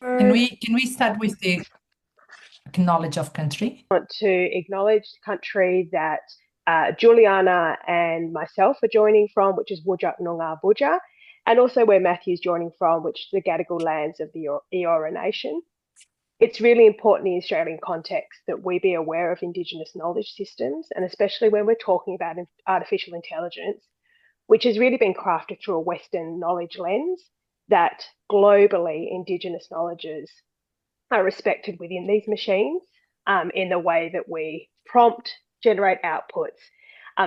Can we start with the knowledge of country? Want to acknowledge the country that Juliana and myself are joining from, which is Wujak Noongar Boodja, and also where Matthew's joining from, which is the Gadigal lands of the Eora Nation. It's really important in the Australian context that we be aware of Indigenous knowledge systems, and especially when we're talking about artificial intelligence, which has really been crafted through a Western knowledge lens, that globally Indigenous knowledges are respected within these machines in the way that we prompt, generate outputs,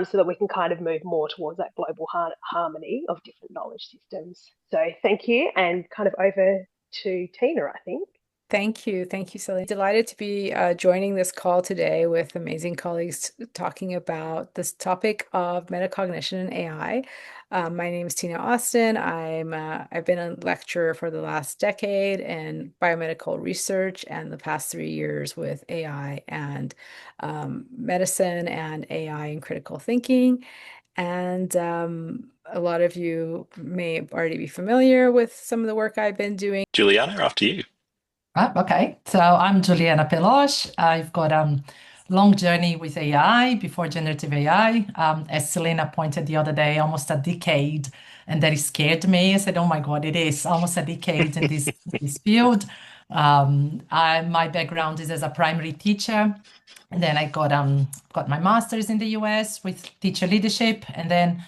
so that we can kind of move more towards that global harmony of different knowledge systems. So thank you, and kind of over to Tina, I think. Thank you. Thank you, Celine. Delighted to be joining this call today with amazing colleagues talking about this topic of metacognition and AI. My name is Tina Austin. I've been a lecturer for the last decade in biomedical research and the past 3 years with AI and medicine and AI and critical thinking. And a lot of you may already be familiar with some of the work I've been doing. Juliana, after you. Okay, so I'm Juliana Peloche. I've got a long journey with AI before generative AI. As Selena pointed the other day, almost a decade, and that scared me. I said, "Oh my God, it is almost a decade in this field." My background is as a primary teacher, and then I got my master's in the US with teacher leadership, and then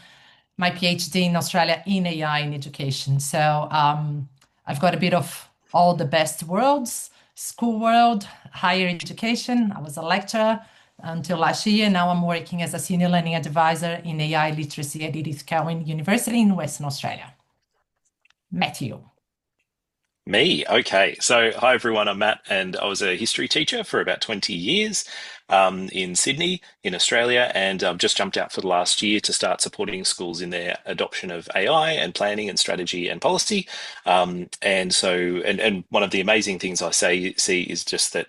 my PhD in Australia in AI in education. So I've got a bit of all the best worlds, school world, higher education. I was a lecturer until last year. Now I'm working as a senior learning advisor in AI literacy at Edith Cowan University in Western Australia. Matthew. Me. Okay. So, hi everyone. I'm Matt, and I was a history teacher for about 20 years in Sydney, in Australia, and just jumped out for the last year to start supporting schools in their adoption of AI and planning and strategy and policy. And one of the amazing things see is just that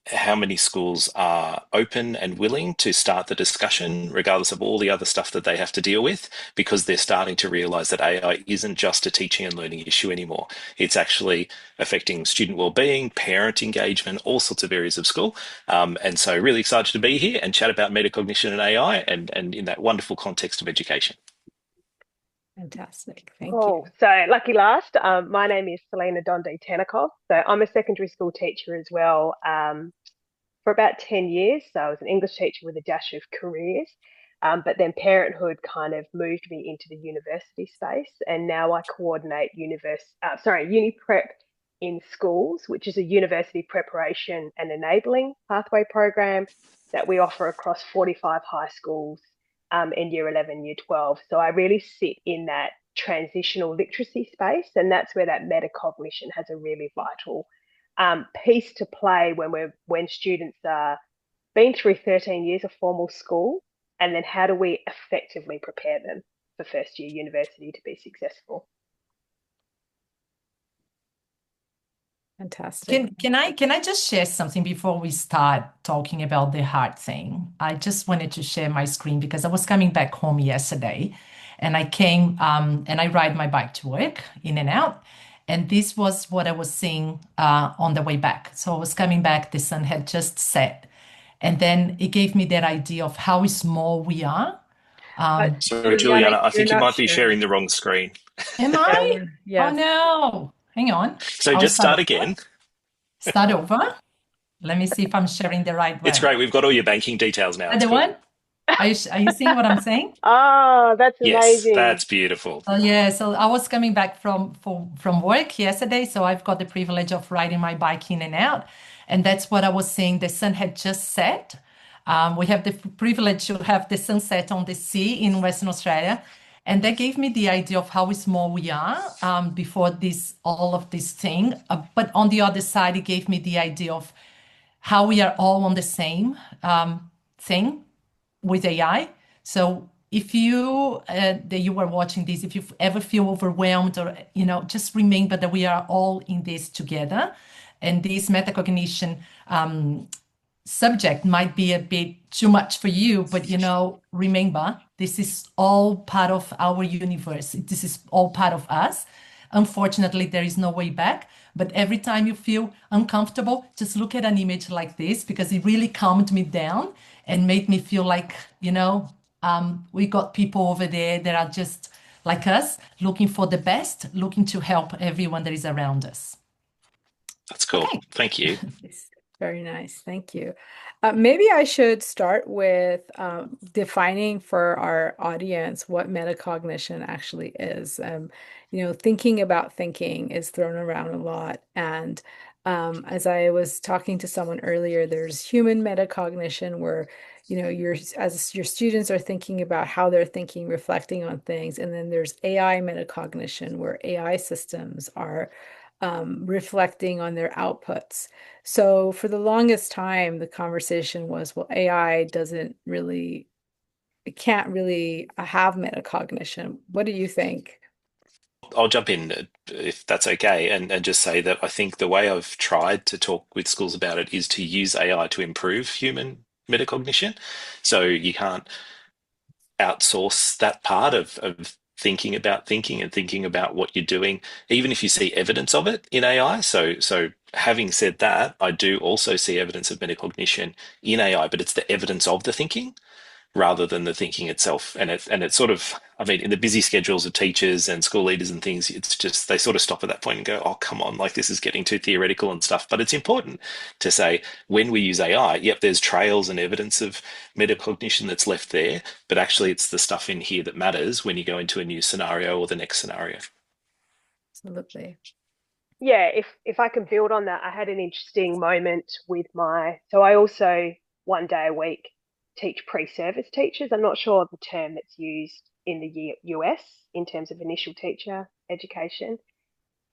how many schools are open and willing to start the discussion, regardless of all the other stuff that they have to deal with, because they're starting to realize that AI isn't just a teaching and learning issue anymore. It's actually affecting student well-being, parent engagement, all sorts of areas of school. And so really excited to be here and chat about metacognition and AI and in that wonderful context of education. Fantastic. Thank Oh, you. so lucky last. My name is Selena Dondi Tanakov. So I'm a secondary school teacher as well for about 10 years. So I was an English teacher with a dash of careers. But then parenthood kind of moved me into the university space. And now I coordinate uni prep in schools, which is a university preparation and enabling pathway program that we offer across 45 high schools in year 11, year 12. So I really sit in that transitional literacy space, and that's where that metacognition has a really vital piece to play when students are been through 13 years of formal school, and then how do we effectively prepare them for first year university to be successful? Fantastic. Can I just share something before we start talking about the hard thing? I just wanted to share my screen because I was coming back home yesterday, and I came and I ride my bike to work in and out, and this was what I was seeing on the way back. So I was coming back, the sun had just set, and then it gave me that idea of how small we are. But So, Juliana, Juliana, I you're think you not might be sharing. sharing the wrong screen. Am I? Oh Yes. no. Hang on. So I'll just start start over. again. Start over. Let me see if I'm sharing the right It's way. great. We've got all your banking details now. It's Other good. one? Are you seeing what I'm saying? Oh, that's Yes, amazing. that's beautiful. So yeah, so I was coming back from work yesterday, so I've got the privilege of riding my bike in and out, and that's what I was saying. The sun had just set. We have the privilege to have the sunset on the sea in Western Australia, and that gave me the idea of how small we are before this all of this thing. But on the other side, it gave me the idea of how we are all on the same thing with AI. So if you were watching this, if you ever feel overwhelmed or just remember that we are all in this together, and this metacognition subject might be a bit too much for you, but remember, this is all part of our universe. This is all part of us. Unfortunately, there is no way back. But every time you feel uncomfortable, just look at an image like this because it really calmed me down and made me feel like, we got people over there that are just like us, looking for the best, looking to help everyone that is around us. That's cool. Okay. Thank you. Nice. Very nice. Thank you. Maybe I should start with defining for our audience what metacognition actually is. Thinking about thinking is thrown around a lot. And as I was talking to someone earlier, there's human metacognition where, as your students are thinking about how they're thinking, reflecting on things. And then there's AI metacognition where AI systems are reflecting on their outputs. So for the longest time, the conversation was, well, AI doesn't really, it can't really have metacognition. What do you think? I'll jump in if that's okay, and just say that I think the way I've tried to talk with schools about it is to use AI to improve human metacognition. So you can't outsource that part of thinking about thinking and thinking about what you're doing, even if you see evidence of it in AI. So having said that, I do also see evidence of metacognition in AI, but it's the evidence of the thinking rather than the thinking itself. And it's sort of, I mean, in the busy schedules of teachers and school leaders and things, it's just they sort of stop at that point and go, oh, come on, like this is getting too theoretical and stuff. But it's important to say when we use AI, yep, there's trails and evidence of metacognition that's left there, but actually it's the stuff in here that matters when you go into a new scenario or the next scenario. Absolutely. Yeah, if I can build on that, I had an interesting moment with so I also 1 day a week teach pre-service teachers. I'm not sure of the term that's used in the US in terms of initial teacher education.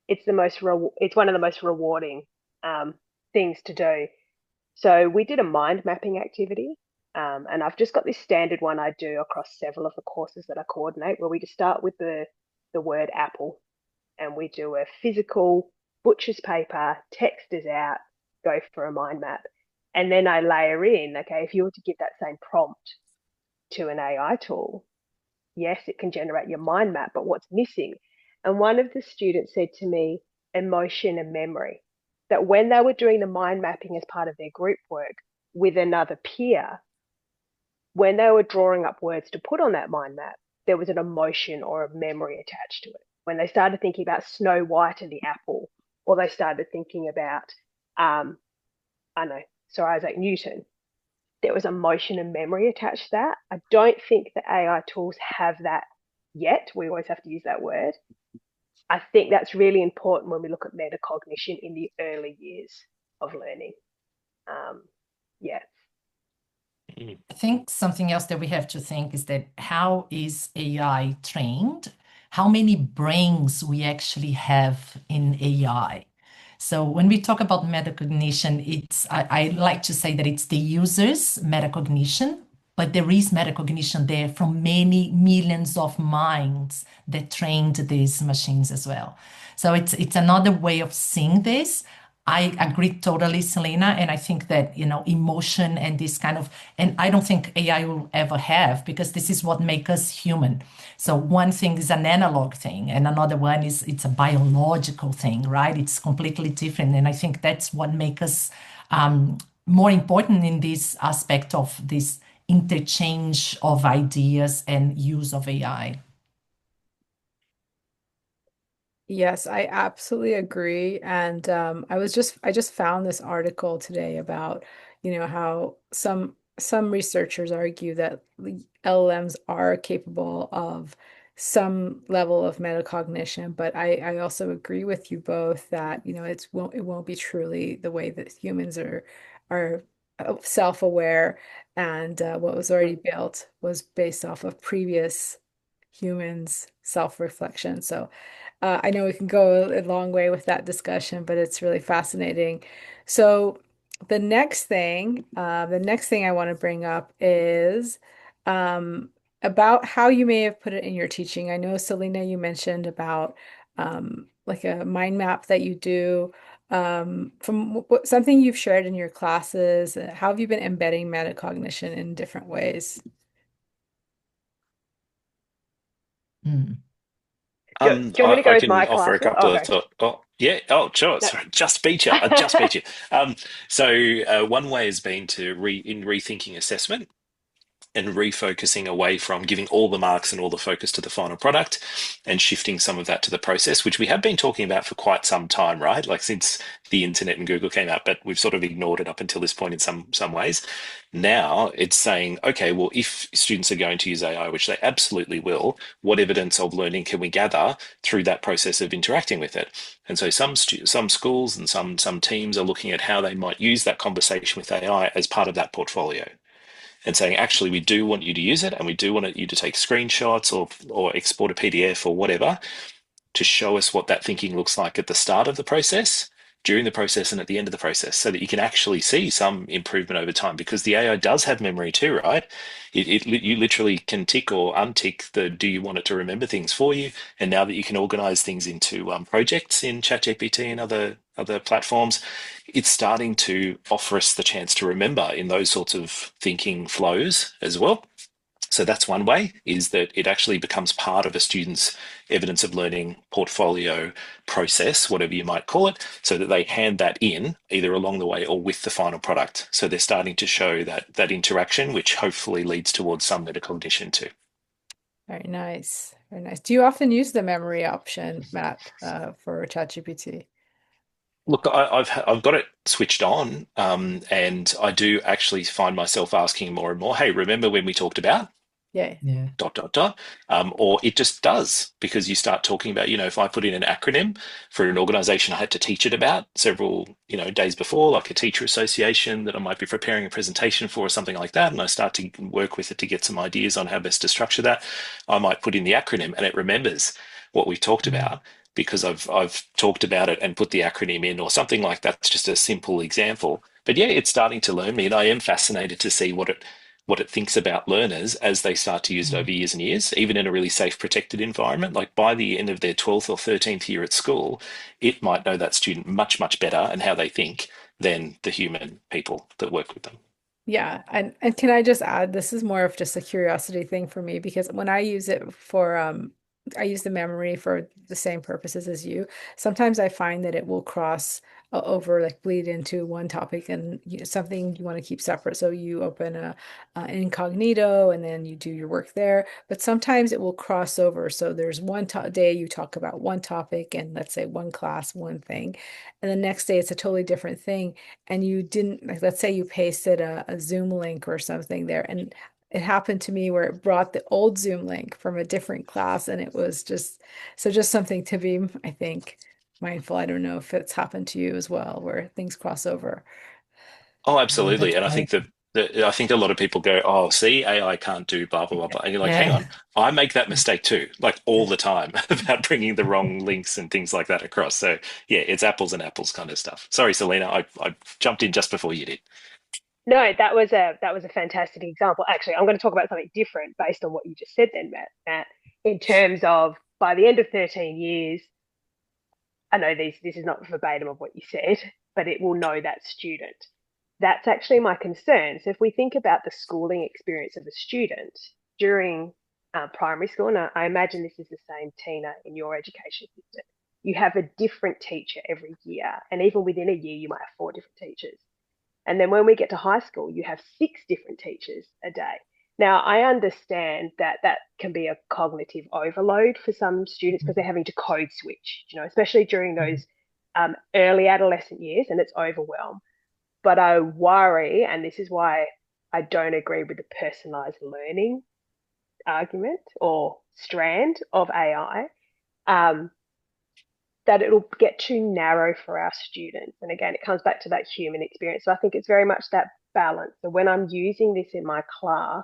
It's one of the most rewarding things to do. So we did a mind mapping activity, and I've just got this standard one I do across several of the courses that I coordinate, where we just start with the word apple, and we do a physical butcher's paper, text is out, go for a mind map. And then I layer in, okay, if you were to give that same prompt to an AI tool, yes, it can generate your mind map, but what's missing? And one of the students said to me, emotion and memory, that when they were doing the mind mapping as part of their group work with another peer, when they were drawing up words to put on that mind map, there was an emotion or a memory attached to it. When they started thinking about Snow White and the apple, or they started thinking about, I don't know, Sir Isaac Newton, there was emotion and memory attached to that. I don't think the AI tools have that yet. We always have to use that word. I think that's really important when we look at metacognition in the early years of learning. Yeah. I think something else that we have to think is that how is AI trained? How many brains we actually have in AI? So when we talk about metacognition, I like to say that it's the user's metacognition, but there is metacognition there from many millions of minds that trained these machines as well. So it's another way of seeing this. I agree totally, Selena, and I think that emotion and this kind of, and I don't think AI will ever have because this is what makes us human. So one thing is an analog thing, and another one is it's a biological thing, right? It's completely different, and I think that's what makes us more important in this aspect of this interchange of ideas and use of AI. Yes, I absolutely agree. And I just found this article today about, how some researchers argue that the LLMs are capable of some level of metacognition, but I also agree with you both that, it won't be truly the way that humans are self-aware, and what was already built was based off of previous humans' self-reflection. So I know we can go a long way with that discussion, but it's really fascinating. So the next thing I want to bring up is about how you may have put it in your teaching. I know, Selena, you mentioned about like a mind map that you do. From something you've shared in your classes, how have you been embedding metacognition in different ways? Mm. Do you want me to go I with can my offer a classes? couple I'll of go. thoughts. Oh, yeah. Oh, sure. No. Sorry. Just beat you. I just beat you. One way has been to in rethinking assessment and refocusing away from giving all the marks and all the focus to the final product and shifting some of that to the process, which we have been talking about for quite some time, right? Like since the internet and Google came out, but we've sort of ignored it up until this point in some ways. Now it's saying, okay, well, if students are going to use AI, which they absolutely will, what evidence of learning can we gather through that process of interacting with it? And so some schools and some teams are looking at how they might use that conversation with AI as part of that portfolio and saying, actually, we do want you to use it and we do want you to take screenshots or export a PDF or whatever to show us what that thinking looks like at the start of the process, during the process, and at the end of the process, so that you can actually see some improvement over time. Because the AI does have memory too, right? You literally can tick or untick the do you want it to remember things for you. And now that you can organize things into projects in ChatGPT and other platforms, it's starting to offer us the chance to remember in those sorts of thinking flows as well. So that's one way, is that it actually becomes part of a student's evidence of learning portfolio process, whatever you might call it, so that they hand that in either along the way or with the final product. So they're starting to show that interaction, which hopefully leads towards some metacognition too. Very nice. Very nice. Do you often use the memory option, Matt, for ChatGPT? Look, I've got it switched on, and I do actually find myself asking more and more, hey, remember when we talked about Yeah. Yeah. dot dot dot, or it just does, because you start talking about, if I put in an acronym for an organization I had to teach it about several days before, like a teacher association that I might be preparing a presentation for or something like that, and I start to work with it to get some ideas on how best to structure that, I might put in the acronym and it remembers what we've talked Mm. about because I've talked about it and put the acronym in or something like that. It's just a simple example, but yeah, it's starting to learn me, and I am fascinated to see what it thinks about learners as they start to use it Mm. over years and years, even in a really safe, protected environment. Like by the end of their 12th or 13th year at school, it might know that student much, much better and how they think than the human people that work with them. Yeah, and can I just add, this is more of just a curiosity thing for me because when I use it for I use the memory for the same purposes as you. Sometimes I find that it will cross over, like bleed into one topic and something you want to keep separate. So you open a incognito and then you do your work there. But sometimes it will cross over. So there's one day you talk about one topic and let's say one class, one thing, and the next day it's a totally different thing and you didn't, like, let's say you pasted a Zoom link or something there, and it happened to me where it brought the old Zoom link from a different class, and it was just something to be, I think, mindful. I don't know if it's happened to you as well, where things cross over. Oh, Yeah, absolutely. that's And I right. think I think a lot of people go, oh, see, AI can't do blah, blah, blah, blah. And you're like, hang Yeah. on, I make that mistake too, like all the time about bringing the wrong links and things like that across. So yeah, it's apples and apples kind of stuff. Sorry, Selena, I jumped in just before you did. No, that was a fantastic example. Actually, I'm going to talk about something different based on what you just said then, Matt, in terms of by the end of 13 years, I know this is not verbatim of what you said, but it will know that student. That's actually my concern. So if we think about the schooling experience of a student during primary school, and I imagine this is the same, Tina, in your education system, you have a different teacher every year, and even within a year, you might have 4 different teachers. And then when we get to high school, you have 6 different teachers a day. Now, I understand that that can be a cognitive overload for some students because they're having to code switch, especially during Mm. those early adolescent years, and it's overwhelm. But I worry, and this is why I don't agree with the personalized learning argument or strand of AI, that it'll get too narrow for our students. And again, it comes back to that human experience. So I think it's very much that balance. So when I'm using this in my class,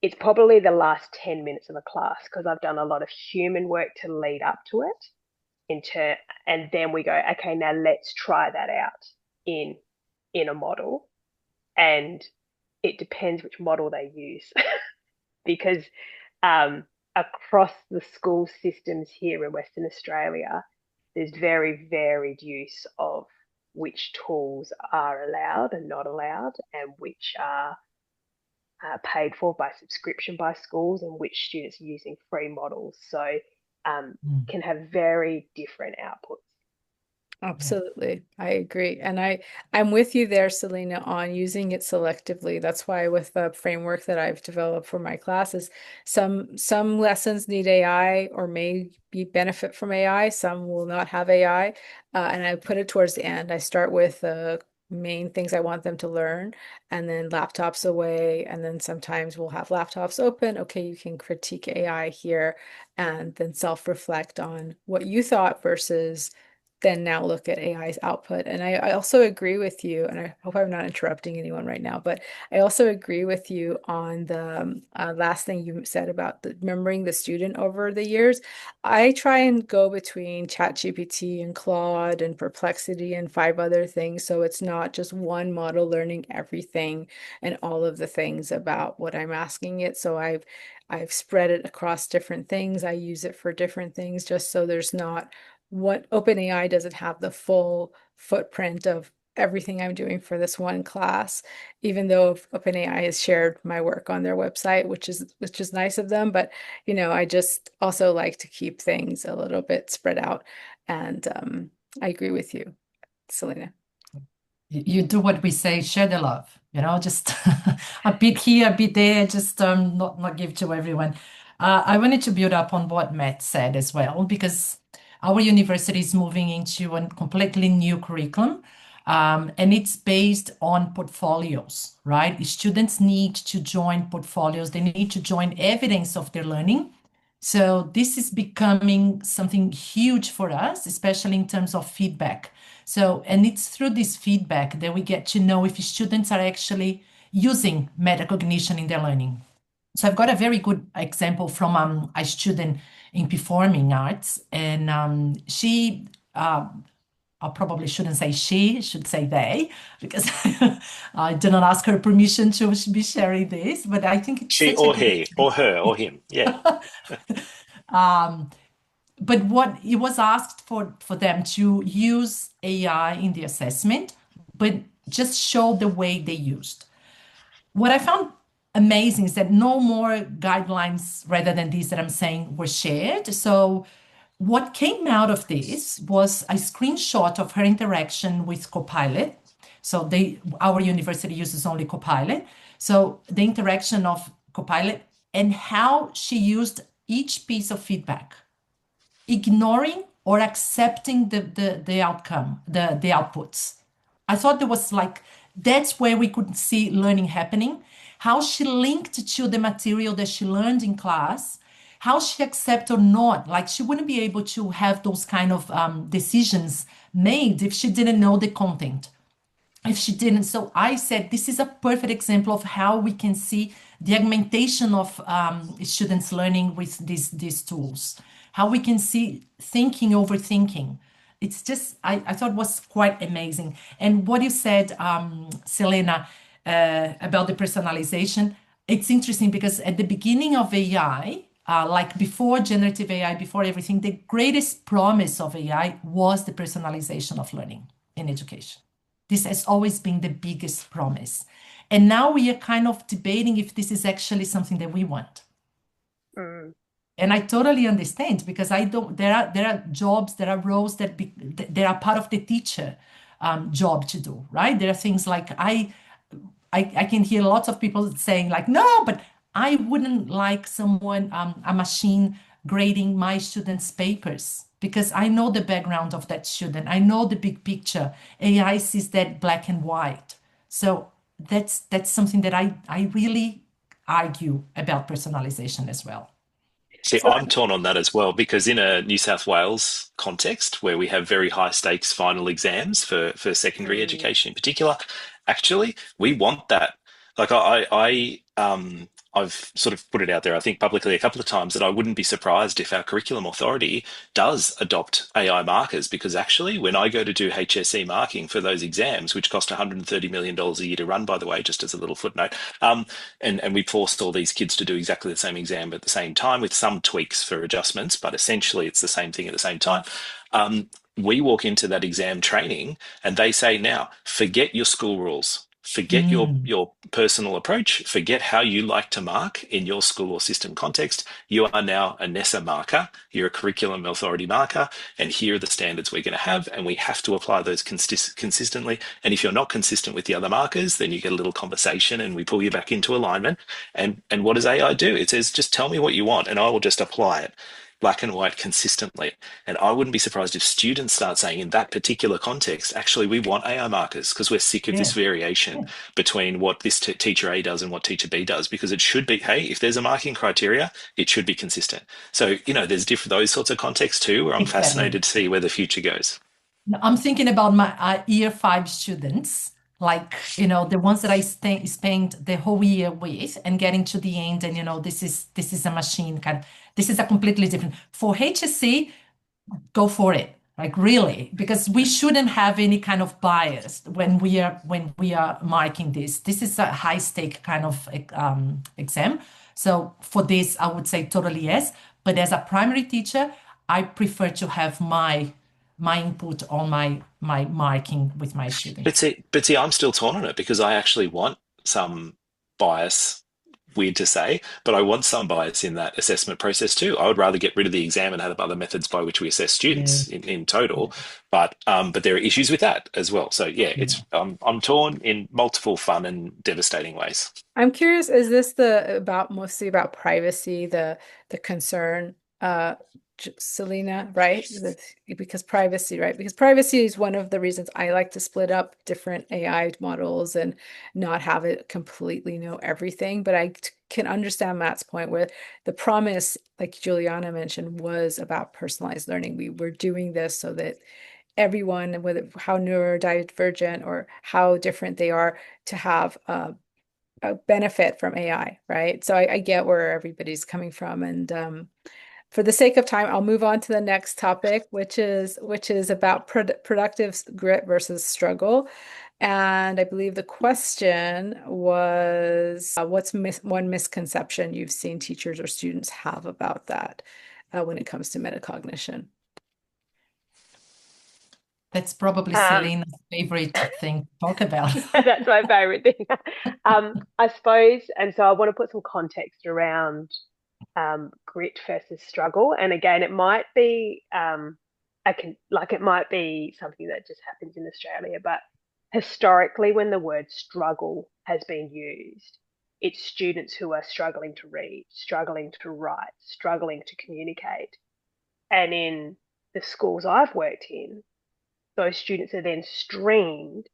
it's probably the last 10 minutes of a class because I've done a lot of human work to lead up to it and then we go, okay, now let's try that out in in a model. And it depends which model they use because across the school systems here in Western Australia, there's very varied use of which tools are allowed and not allowed, and which are paid for by subscription by schools and which students are using free models. So can have very different outputs. Absolutely. I agree. And I'm with you there, Selena, on using it selectively. That's why with the framework that I've developed for my classes, some lessons need AI or may be benefit from AI, some will not have AI. And I put it towards the end. I start with the main things I want them to learn, and then laptops away, and then sometimes we'll have laptops open. Okay, you can critique AI here, and then self-reflect on what you thought versus then now look at AI's output. And I also agree with you, and I hope I'm not interrupting anyone right now, but I also agree with you on the last thing you said about remembering the student over the years. I try and go between ChatGPT and Claude and Perplexity and 5 other things. So it's not just one model learning everything and all of the things about what I'm asking it. So I've spread it across different things. I use it for different things just so there's not what OpenAI doesn't have the full footprint of everything I'm doing for this one class, even though OpenAI has shared my work on their website, which is nice of them. But I just also like to keep things a little bit spread out. And I agree with you, Selena. You do what we say, share the love, just a bit here, a bit there, just not give to everyone. I wanted to build up on what Matt said as well, because our university is moving into a completely new curriculum, and it's based on portfolios, right? Students need to join portfolios, they need to join evidence of their learning. So this is becoming something huge for us, especially in terms of feedback. So, and it's through this feedback that we get to know if students are actually using metacognition in their learning. So I've got a very good example from a student in performing arts, and she, I probably shouldn't say she, should say they, because I did not ask her permission to be sharing this, but I think it's She such a or good he or her or him. Yeah. But what it was asked for them to use AI in the assessment, but just show the way they used. What I found amazing is that no more guidelines rather than these that I'm saying were shared. So what came out of this was a screenshot of her interaction with Copilot. So our university uses only Copilot. So the interaction of Copilot and how she used each piece of feedback, ignoring or accepting the outcome, the outputs. I thought there was that's where we could see learning happening, how she linked to the material that she learned in class, how she accept or not. Like she wouldn't be able to have those kind of decisions made if she didn't know the content. If she didn't. So I said, this is a perfect example of how we can see the augmentation of students learning with these tools, how we can see thinking over thinking. It's just, I thought was quite amazing. And what you said, Selena, about the personalization, it's interesting because at the beginning of AI, like before generative AI, before everything, the greatest promise of AI was the personalization of learning in education. This has always been the biggest promise. And now we are kind of debating if this is actually something that we want. Mm. And I totally understand because there are jobs, there are roles that are part of the teacher job to do, right? There are things like I can hear lots of people saying like, no, but I wouldn't like someone, a machine grading my students' papers because I know the background of that student. I know the big picture. AI sees that black and white. So that's something that I really argue about personalization as well. See, I'm torn on that as well because in a New South Wales context where we have very high stakes final exams for secondary education in particular, actually, we want that. Like I've sort of put it out there, I think publicly a couple of times that I wouldn't be surprised if our curriculum authority does adopt AI markers because actually when I go to do HSE marking for those exams, which cost $130 million a year to run, by the way, just as a little footnote, and we forced all these kids to do exactly the same exam at the same time with some tweaks for adjustments, but essentially it's the same thing at the same time. We walk into that exam training and they say, now, forget your school rules. Forget Mm. your personal approach. Forget how you like to mark in your school or system context. You are now a NESA marker. You're a curriculum authority marker, and here are the standards we're going to have, and we have to apply those consistently. And if you're not consistent with the other markers, then you get a little conversation, and we pull you back into alignment. And what does AI do? It says, just tell me what you want, and I will just apply it, black and white, consistently. And I wouldn't be surprised if students start saying in that particular context, actually, we want AI markers because we're sick of this Yeah. variation Yeah. between what this teacher A does and what teacher B does, because it should be, hey, if there's a marking criteria, it should be consistent. So, there's different, those sorts of contexts too, where I'm Exactly. fascinated to see where the future goes. I'm thinking about my year five students, like, the ones that I spent the whole year with and getting to the end, and this is a machine kind of, this is a completely different. For HSC, go for it. Like really, because we shouldn't have any kind of bias when we are marking this. This is a high stake kind of exam. So for this, I would say totally yes. But as a primary teacher, I prefer to have my input on my marking with my But students. see, but see, I'm still torn on it because I actually want some bias, weird to say, but I want some bias in that assessment process too. I would rather get rid of the exam and have other methods by which we assess Yeah, students in total. But there are issues with that as well. So yeah, yeah. I'm torn in multiple fun and devastating ways. I'm curious, is this mostly about privacy, the concern, Selena, right? Because privacy, right? Because privacy is one of the reasons I like to split up different AI models and not have it completely know everything. But can understand Matt's point where the promise, like Juliana mentioned, was about personalized learning. We were doing this so that everyone, whether how neurodivergent or how different they are, to have a benefit from AI, right? So I get where everybody's coming from, and for the sake of time, I'll move on to the next topic, which is about productive grit versus struggle. And I believe the question was, what's one misconception you've seen teachers or students have about that when it comes to metacognition? That's probably Um, Selena's favorite thing to talk about. that's my favorite thing. I suppose, and so I want to put some context around grit versus struggle. And again, it might be it might be something that just happens in Australia, but historically, when the word struggle has been used, it's students who are struggling to read, struggling to write, struggling to communicate. And in the schools I've worked in, those students are then streamed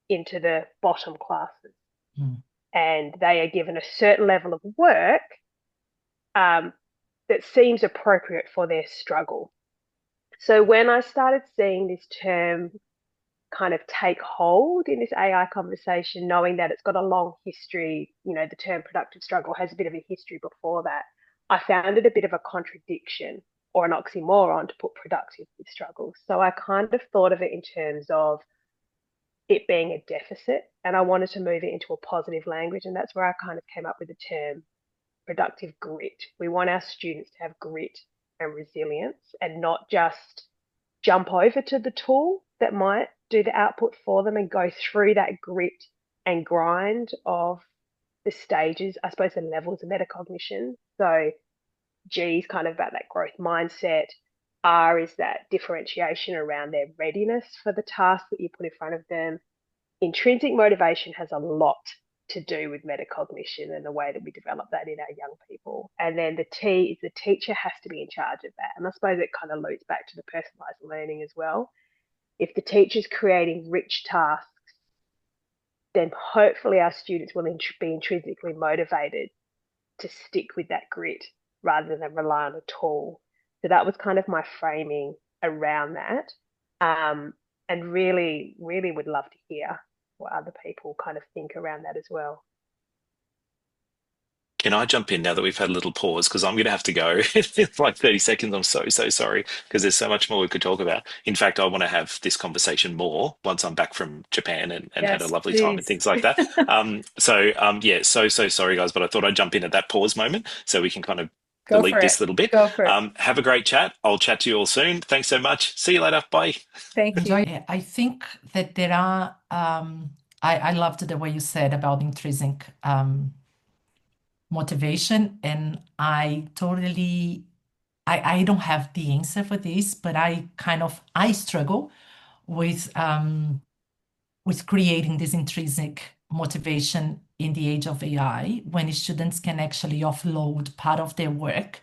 into the bottom classes, Mm. and they are given a certain level of work um, that seems appropriate for their struggle. So when I started seeing this term kind of take hold in this AI conversation, knowing that it's got a long history, the term productive struggle has a bit of a history before that, I found it a bit of a contradiction or an oxymoron to put productive with struggle. So I kind of thought of it in terms of it being a deficit, and I wanted to move it into a positive language. And that's where I kind of came up with the term productive grit. We want our students to have grit and resilience and not just jump over to the tool that might do the output for them and go through that grit and grind of the stages, I suppose, the levels of metacognition. So G is kind of about that growth mindset. R is that differentiation around their readiness for the task that you put in front of them. Intrinsic motivation has a lot to do with metacognition and the way that we develop that in our young people. And then the T is the teacher has to be in charge of that. And I suppose it kind of loops back to the personalized learning as well. If the teacher's creating rich tasks, then hopefully our students will be intrinsically motivated to stick with that grit rather than rely on a tool. So that was kind of my framing around that. And really, really would love to hear what other people kind of think around that as well. Can I jump in now that we've had a little pause? Because I'm going to have to go in like 30 seconds. I'm so, so sorry because there's so much more we could talk about. In fact, I want to have this conversation more once I'm back from Japan and had a Yes, lovely time and please. things like that. Yeah, so, so sorry, guys, but I thought I'd jump in at that pause moment so we can kind of Go for delete it. this little bit. Go for it. Have a great chat. I'll chat to you all soon. Thanks so much. See you later. Bye. Thank Enjoy. you. I think that there are I loved the way you said about intrinsic motivation, and I don't have the answer for this, but I struggle with creating this intrinsic motivation in the age of AI when students can actually offload part of their work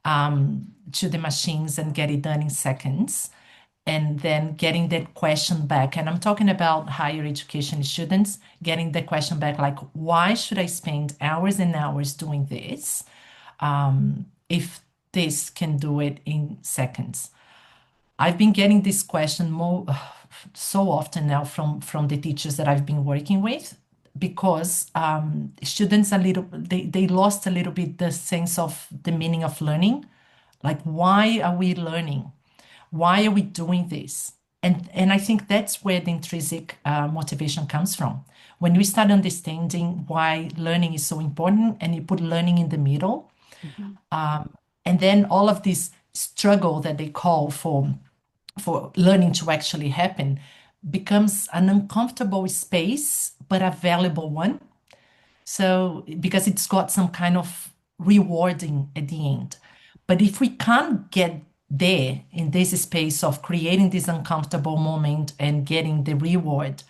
to the machines and get it done in seconds, and then getting that question back. And I'm talking about higher education students getting the question back, like, why should I spend hours and hours doing this if this can do it in seconds? I've been getting this question more so often now from the teachers that I've been working with, because students they lost a little bit the sense of the meaning of learning. Like, why are we learning? Why are we doing this? And I think that's where the intrinsic motivation comes from. When we start understanding why learning is so important, and you put learning in the middle, and then all of this struggle that they call for learning to actually happen becomes an uncomfortable space, but a valuable one. So, because it's got some kind of rewarding at the end. But if we can't get there in this space of creating this uncomfortable moment and getting the reward,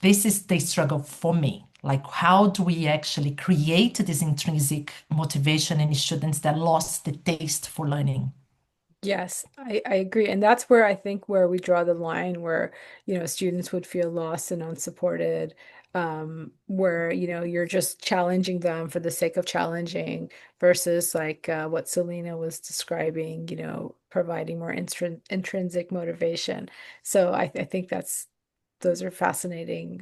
this is the struggle for me. Like, how do we actually create this intrinsic motivation in students that lost the taste for learning? Yes, I agree. And that's where I think where we draw the line where, students would feel lost and unsupported, where, you're just challenging them for the sake of challenging versus like what Selena was describing, providing more intrinsic motivation. So I think those are fascinating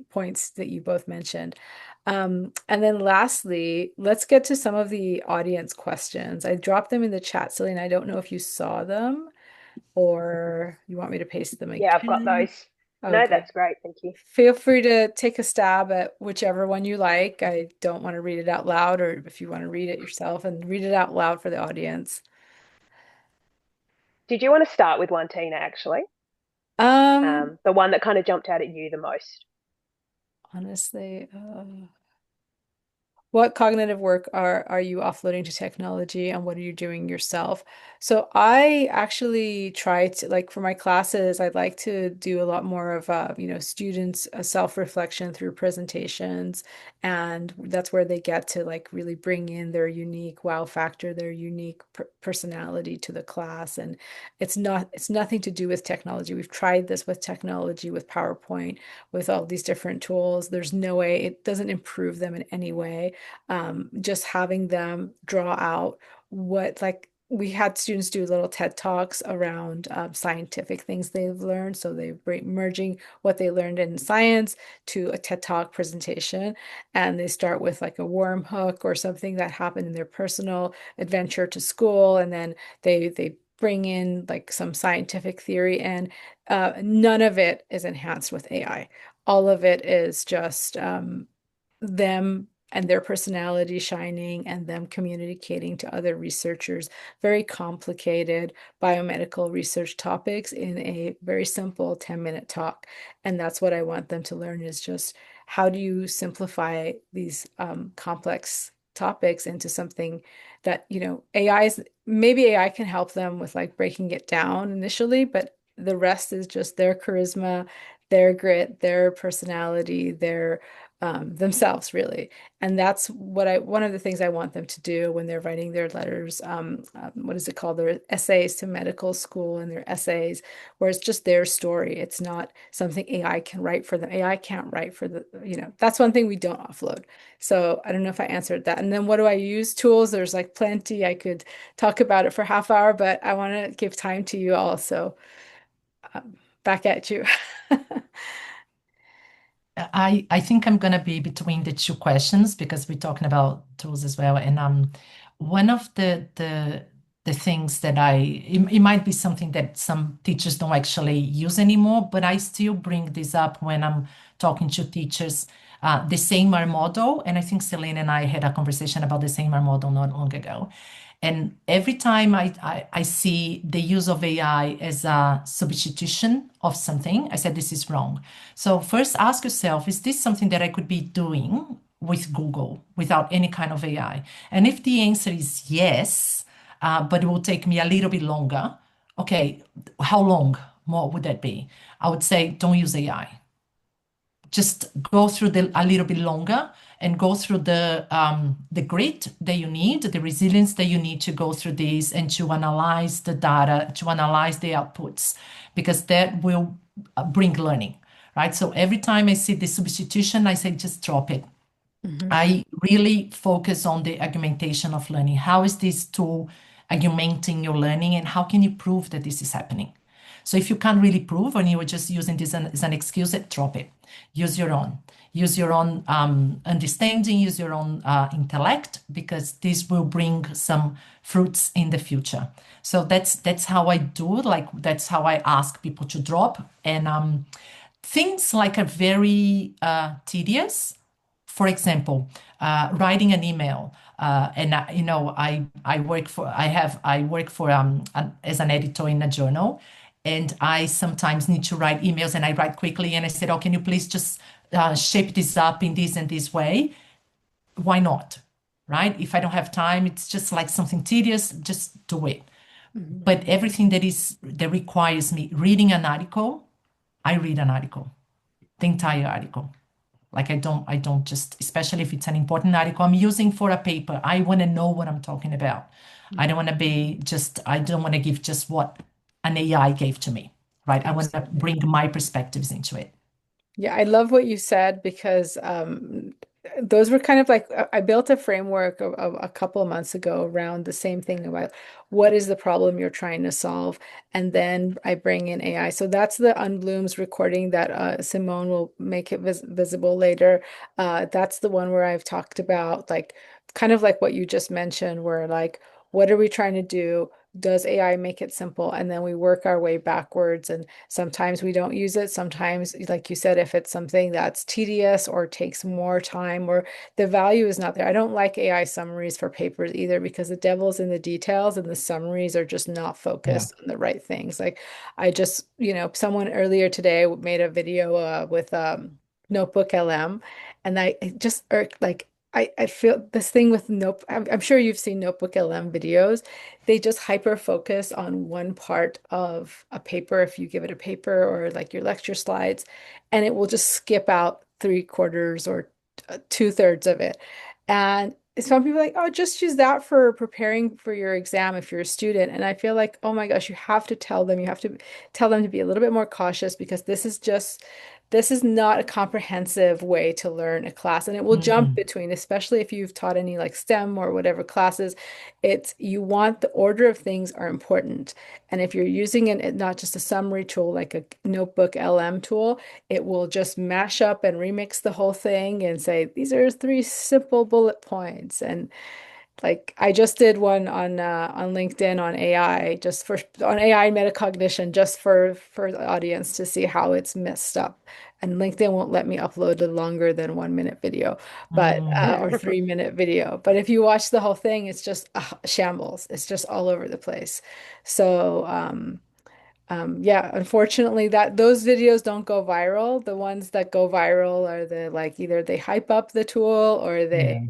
points that you both mentioned. And then lastly, let's get to some of the audience questions. I dropped them in the chat, Celine. I don't know if you saw them or you want me to paste them Yeah, I've got again. those. No, Okay. that's great. Thank you. Feel free to take a stab at whichever one you like. I don't want to read it out loud, or if you want to read it yourself and read it out loud for the audience. Did you want to start with one, Tina, actually? Um, The one that kind of jumped out at you the most? honestly, what cognitive work are you offloading to technology, and what are you doing yourself? So I actually try to, like, for my classes, I'd like to do a lot more of students self-reflection through presentations, and that's where they get to like really bring in their unique wow factor, their unique personality to the class. And it's nothing to do with technology. We've tried this with technology, with PowerPoint, with all these different tools. There's no way, it doesn't improve them in any way. Just having them draw out like we had students do little TED Talks around scientific things they've learned. So they're merging what they learned in science to a TED Talk presentation. And they start with like a worm hook or something that happened in their personal adventure to school. And then they bring in like some scientific theory, and none of it is enhanced with AI. All of it is just them and their personality shining and them communicating to other researchers very complicated biomedical research topics in a very simple 10-minute talk. And that's what I want them to learn, is just how do you simplify these complex topics into something that, maybe AI can help them with like breaking it down initially, but the rest is just their charisma, their grit, their personality, their themselves, really. And that's one of the things I want them to do when they're writing their letters. What is it called? Their essays to medical school, and their essays where it's just their story. It's not something AI can write for them. AI can't write for that's one thing we don't offload. So I don't know if I answered that. And then what do I use? Tools, there's like plenty. I could talk about it for half hour, but I want to give time to you all. So back at you. I think I'm gonna be between the two questions because we're talking about tools as well. And one of the things that it might be something that some teachers don't actually use anymore, but I still bring this up when I'm talking to teachers. The SAMR model, and I think Selene and I had a conversation about the SAMR model not long ago. And every time I see the use of AI as a substitution of something, I said, this is wrong. So first ask yourself, is this something that I could be doing with Google without any kind of AI? And if the answer is yes, but it will take me a little bit longer, okay, how long more would that be? I would say, don't use AI. Just go through a little bit longer and go through the grit that you need, the resilience that you need to go through this and to analyze the data, to analyze the outputs, because that will bring learning, right? So every time I see the substitution, I say just drop it. I really focus on the augmentation of learning. How is this tool augmenting your learning, and how can you prove that this is happening? So if you can't really prove, and you are just using this as an excuse, drop it. Use your own. Use your own understanding, use your own intellect, because this will bring some fruits in the future. So that's how I do it. Like, that's how I ask people to drop. And things like are very tedious. For example, writing an email. And you know, I work for as an editor in a journal, and I sometimes need to write emails, and I write quickly, and I said, oh, can you please just shape this up in this and this way? Why not? Right? If I don't have time, it's just like something tedious, just do it. But everything that requires me reading an article, I read an article, the entire article. Like I don't just, especially if it's an important article I'm using for a paper, I want to know what I'm talking about. I don't want to give just what an AI gave to me, right? I want to bring my perspectives into it. Yeah, I love what you said because those were kind of like I built a framework of a couple of months ago around the same thing about what is the problem you're trying to solve, and then I bring in AI. So that's the Unblooms recording that Simone will make it visible later. That's the one where I've talked about like kind of like what you just mentioned, where like what are we trying to do? Does AI make it simple? And then we work our way backwards. And sometimes we don't use it. Sometimes, like you said, if it's something that's tedious or takes more time or the value is not there. I don't like AI summaries for papers either because the devil's in the details and the summaries are just not Yeah. focused on the right things. Like I just, someone earlier today made a video with Notebook LM, and I it just irked like I feel this thing with I'm sure you've seen Notebook LM videos. They just hyper focus on one part of a paper if you give it a paper or like your lecture slides, and it will just skip out three-quarters or two-thirds of it. And some people are like, oh, just use that for preparing for your exam if you're a student. And I feel like, oh my gosh, you have to tell them, to be a little bit more cautious because this is not a comprehensive way to learn a class, and it will jump Mhm. between, especially if you've taught any like STEM or whatever classes. You want the order of things are important. And if you're using not just a summary tool like a Notebook LM tool, it will just mash up and remix the whole thing and say, these are three simple bullet points. And like I just did one on LinkedIn on AI, just for on AI metacognition, just for the audience to see how it's messed up. And LinkedIn won't let me upload a longer than 1 minute video, but Mm. or 3 minute video. But if you watch the whole thing, it's just shambles. It's just all over the place. So yeah, unfortunately that those videos don't go viral. The ones that go viral are the like either they hype up the tool or Yeah.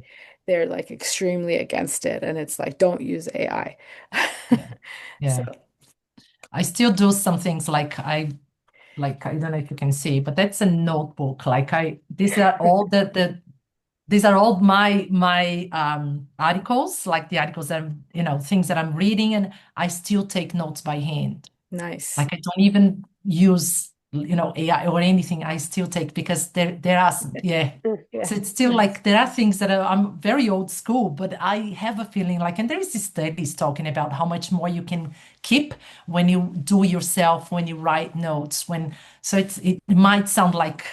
they're like extremely against it and it's like don't use AI. Yeah. So Yeah. I still do some things I don't know if you can see, but that's a notebook. Like these are all these are all my articles, like the articles that things that I'm reading, and I still take notes by hand. nice. Like I don't even use, AI or anything. I still take because there are yeah. Yeah. So it's still like there are things that I'm very old school, but I have a feeling like, and there is this studies talking about how much more you can keep when you do yourself, when you write notes, so it might sound like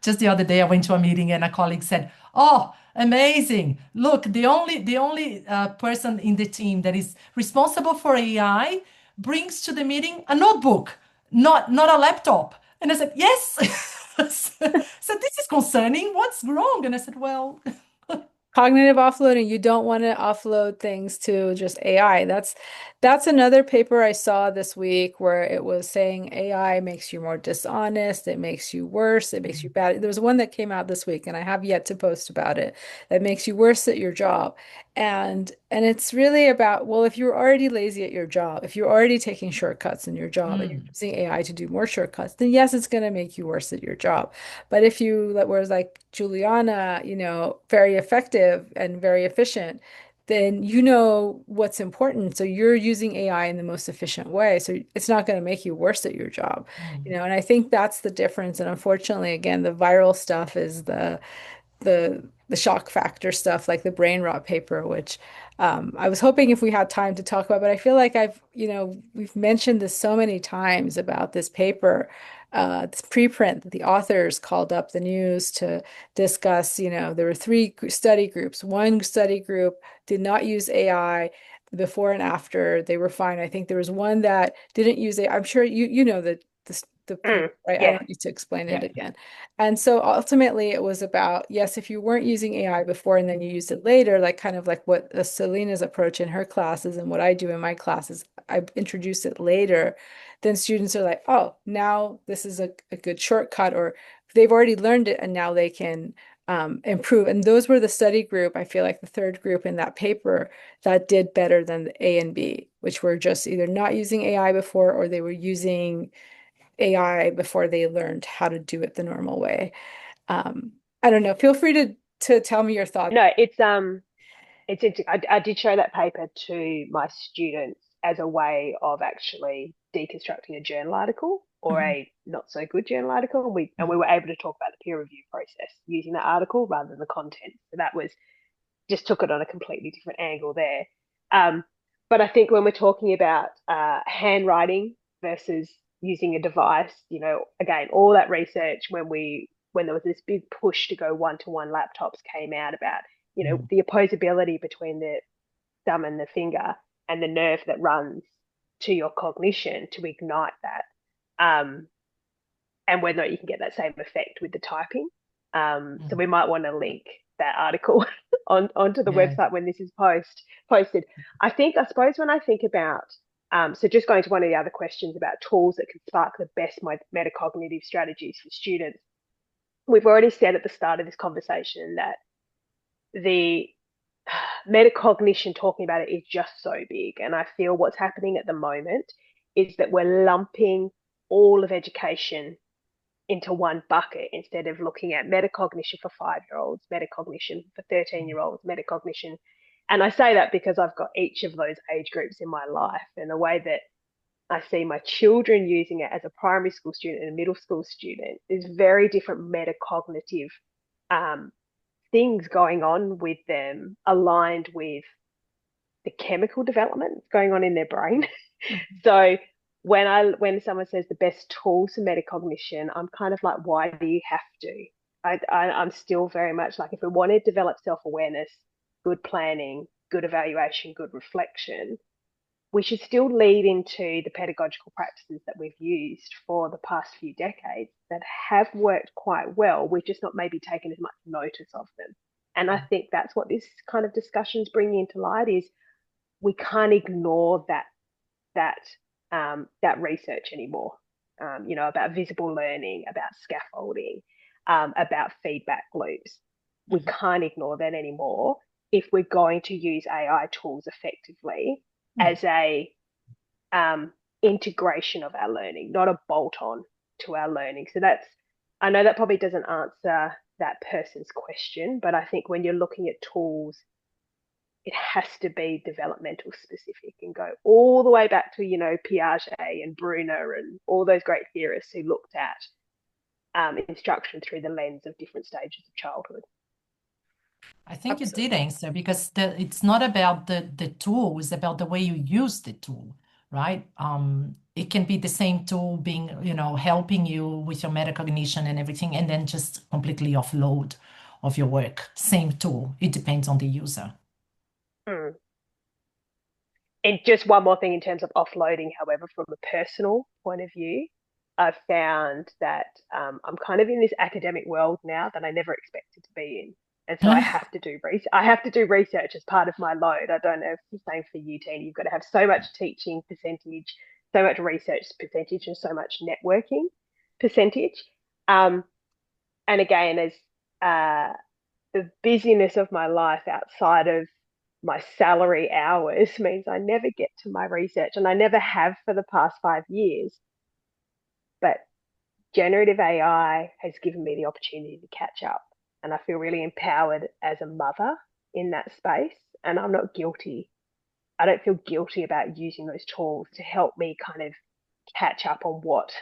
just the other day I went to a meeting and a colleague said, "Oh, amazing! Look, the only person in the team that is responsible for AI brings to the meeting a notebook, not a laptop." And I said, "Yes." So this is concerning. What's wrong? And I said, "Well, Cognitive offloading, you don't want to offload things to just AI. That's another paper I saw this week where it was saying AI makes you more dishonest, it makes you worse, it makes you bad. There was one that came out this week and I have yet to post about it that makes you worse at your job. And it's really about, well, if you're already lazy at your job, if you're already taking shortcuts in your job and you're Mm, using AI to do more shortcuts, then yes, it's going to make you worse at your job. But if you, whereas like Juliana, very effective and very efficient, then you know what's important. So you're using AI in the most efficient way. So it's not going to make you worse at your job, mm, and I think that's the difference. And unfortunately, again, the viral stuff is the shock factor stuff, like the brain rot paper, which I was hoping if we had time to talk about, but I feel like we've mentioned this so many times about this paper, this preprint that the authors called up the news to discuss. There were three study groups. One study group did not use AI before and after. They were fine. I think there was one that didn't use it. I'm sure you know the paper, right? I Yeah. don't need to explain it yeah. again. And so ultimately it was about, yes, if you weren't using AI before and then you used it later, like kind of like what Selena's approach in her classes and what I do in my classes, I introduce it later, then students are like, oh, now this is a good shortcut, or they've already learned it and now they can improve. And those were the study group, I feel like the third group in that paper that did better than the A and B, which were just either not using AI before or they were using AI before they learned how to do it the normal way. Um, I don't know. Feel free to tell me your thoughts. No, it's interesting. I did show that paper to my students as a way of actually deconstructing a journal article or Mhm. a not so good journal article. And we were able to talk about the peer review process using the article rather than the content. So that was just took it on a completely different angle there. Um, but I think when we're talking about handwriting versus using a device, again, all that research when there was this big push to go one-to-one laptops came out about, Mm, the opposability between the thumb and the finger and the nerve that runs to your cognition to ignite that. Um, and whether or not you can get that same effect with the typing. So mm, we might want to link that article onto the yeah. website when this is posted. I suppose when I think about, so just going to one of the other questions about tools that can spark the best metacognitive strategies for students, we've already said at the start of this conversation that the metacognition, talking about it, is just so big. And I feel what's happening at the moment is that we're lumping all of education into one bucket instead of looking at metacognition for 5-year-olds, metacognition for 13-year-olds, metacognition. And I say that because I've got each of those age groups in my life, and the way that I see my children using it as a primary school student and a middle school student is very different metacognitive um, things going on with them, aligned with the chemical development going on in their brain. So when someone says the best tools for metacognition, I'm kind of like, why do you have to? I'm still very much like, if we want to develop self-awareness, good planning, good evaluation, good reflection, we should still lead into the pedagogical practices that we've used for the past few decades that have worked quite well. We've just not maybe taken as much notice of them. And I think that's what this kind of discussion's bringing into light is we can't ignore that that research anymore. About visible learning, about scaffolding, about feedback loops. We Mhm. can't ignore that anymore if we're going to use AI tools effectively Mm. as a um, integration of our learning, not a bolt on to our learning. So I know that probably doesn't answer that person's question, but I think when you're looking at tools, it has to be developmental specific and go all the way back to, Piaget and Bruner and all those great theorists who looked at instruction through the lens of different stages of childhood. I think you did Absolutely. answer because it's not about the tool, it's about the way you use the tool, right? It can be the same tool being, helping you with your metacognition and everything, and then just completely offload of your work. Same tool. It depends on the user. Mm. And just one more thing in terms of offloading, however, from a personal point of view, I've found that I'm kind of in this academic world now that I never expected to be in. And so I have to do research. I have to do research as part of my load. I don't know if it's the same for you, Tina. You've got to have so much teaching percentage, so much research percentage, and so much networking percentage. Um, and again, as the busyness of my life outside of my salary hours means I never get to my research, and I never have for the past 5 years. But generative AI has given me the opportunity to catch up. And I feel really empowered as a mother in that space. And I'm not guilty. I don't feel guilty about using those tools to help me kind of catch up on what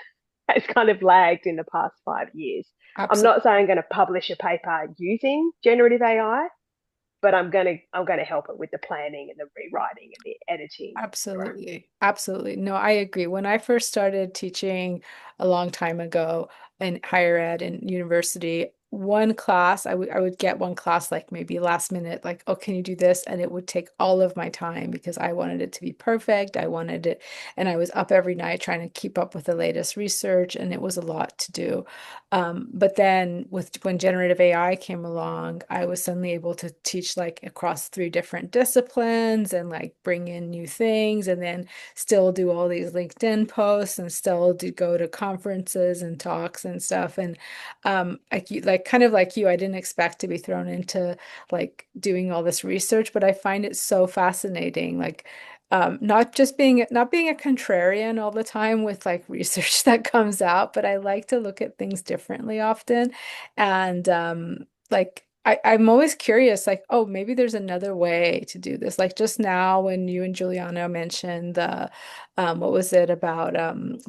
has kind of lagged in the past 5 years. I'm Absolutely. not saying I'm going to publish a paper using generative AI, but I'm going to help it with the planning and the rewriting and the editing. Absolutely. Absolutely. No, I agree. When I first started teaching a long time ago in higher ed and university, one class, I would get one class like maybe last minute, like, oh, can you do this? And it would take all of my time because I wanted it to be perfect. I wanted it, and I was up every night trying to keep up with the latest research, and it was a lot to do. But then when generative AI came along, I was suddenly able to teach like across 3 different disciplines and like bring in new things and then still do all these LinkedIn posts and still do go to conferences and talks and stuff. And like kind of like you, I didn't expect to be thrown into like doing all this research, but I find it so fascinating. Like not being a contrarian all the time with like research that comes out, but I like to look at things differently often. And like I'm always curious, like, oh, maybe there's another way to do this. Like just now when you and Juliana mentioned the what was it about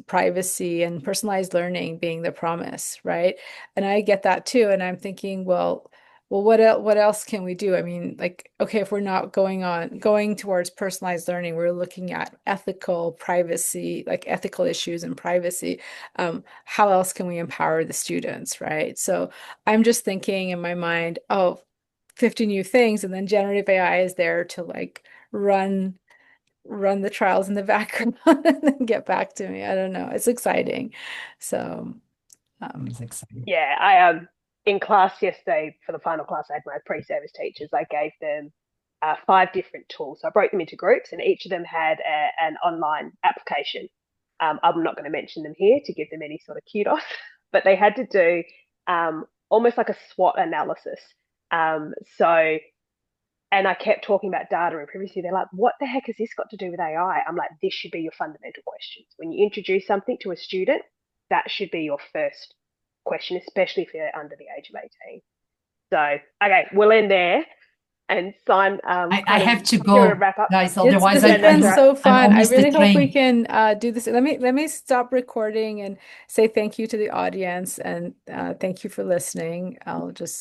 privacy and personalized learning being the promise, right? And I get that too. And I'm thinking, well, what else can we do? I mean, like, okay, if we're not going towards personalized learning, we're looking at ethical privacy, like ethical issues and privacy. How else can we empower the students, right? So I'm just thinking in my mind, oh, 50 new things, and then generative AI is there to like run the trials in the background and then get back to me. I don't know. It's exciting. So, It's exciting. Yeah, I in class yesterday for the final class, I had my pre-service teachers. I gave them 5 different tools. So I broke them into groups, and each of them had an online application. I'm not going to mention them here to give them any sort of kudos, but they had to do almost like a SWOT analysis. So, and I kept talking about data and privacy. They're like, "What the heck has this got to do with AI?" I'm like, "This should be your fundamental questions when you introduce something to a student. That should be your first question, especially if they're under the age of 18." So, okay, we'll end there and sign I kind of have to here to go, wrap up. guys. It's Otherwise, this Yeah, has that's been right. so I'm fun. I almost the really hope we train. can do this. Let me stop recording and say thank you to the audience and thank you for listening. I'll just